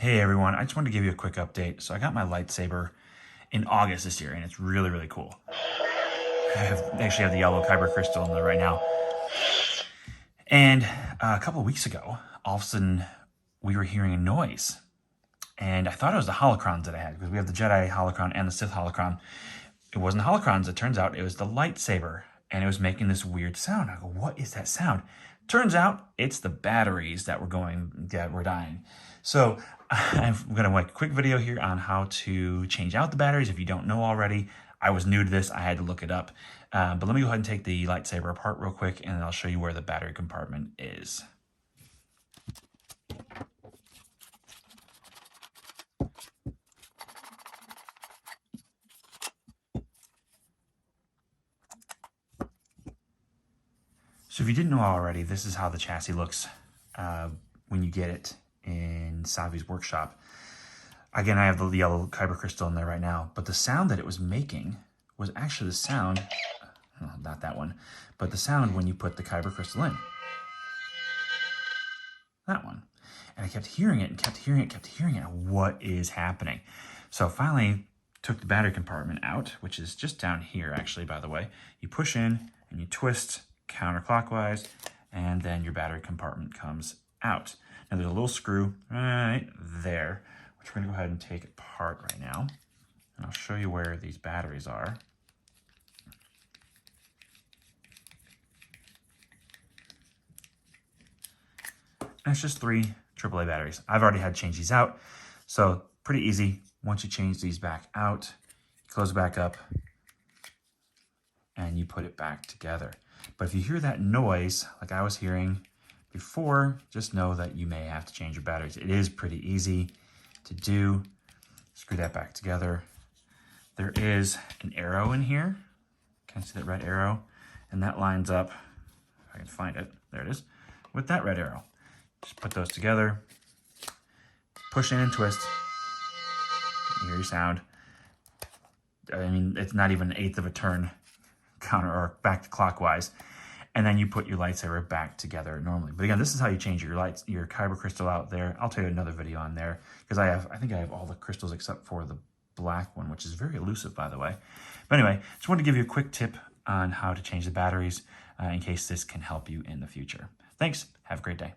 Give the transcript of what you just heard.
Hey everyone, I just wanted to give you a quick update. So I got my lightsaber in August this year and it's really, really cool. Actually have the yellow kyber crystal in there right now. And a couple of weeks ago, all of a sudden we were hearing a noise. And I thought it was the holocrons that I had because we have the Jedi holocron and the Sith holocron. It wasn't the holocrons, it turns out it was the lightsaber. And it was making this weird sound. I go, what is that sound? Turns out it's the batteries that were dying. So I'm going to make a quick video here on how to change out the batteries if you don't know already. I was new to this, I had to look it up. But let me go ahead and take the lightsaber apart real quick and I'll show you where the battery compartment is. So if you didn't know already, this is how the chassis looks when you get it in Savi's workshop. Again, I have the yellow kyber crystal in there right now, but the sound that it was making was actually the sound, not that one, but the sound when you put the kyber crystal in. That one. And I kept hearing it and kept hearing it, kept hearing it. What is happening? So finally took the battery compartment out, which is just down here actually, by the way. You push in and you twist counterclockwise, and then your battery compartment comes out. Now there's a little screw right there, which we're gonna go ahead and take apart right now. And I'll show you where these batteries are. And it's just 3 AAA batteries. I've already had to change these out, so pretty easy. Once you change these back out, you close it back up, and you put it back together. But if you hear that noise, like I was hearing before, just know that you may have to change your batteries. It is pretty easy to do. Screw that back together. There is an arrow in here. Can you see that red arrow? And that lines up, if I can find it, there it is, with that red arrow. Just put those together, push in and twist. You hear your sound. I mean, it's not even an eighth of a turn counter or back to clockwise, and then you put your lightsaber back together normally. But again, this is how you change your kyber crystal out there. I'll tell you another video on there because I think I have all the crystals except for the black one, which is very elusive, by the way. But anyway, just wanted to give you a quick tip on how to change the batteries in case this can help you in the future. Thanks. Have a great day.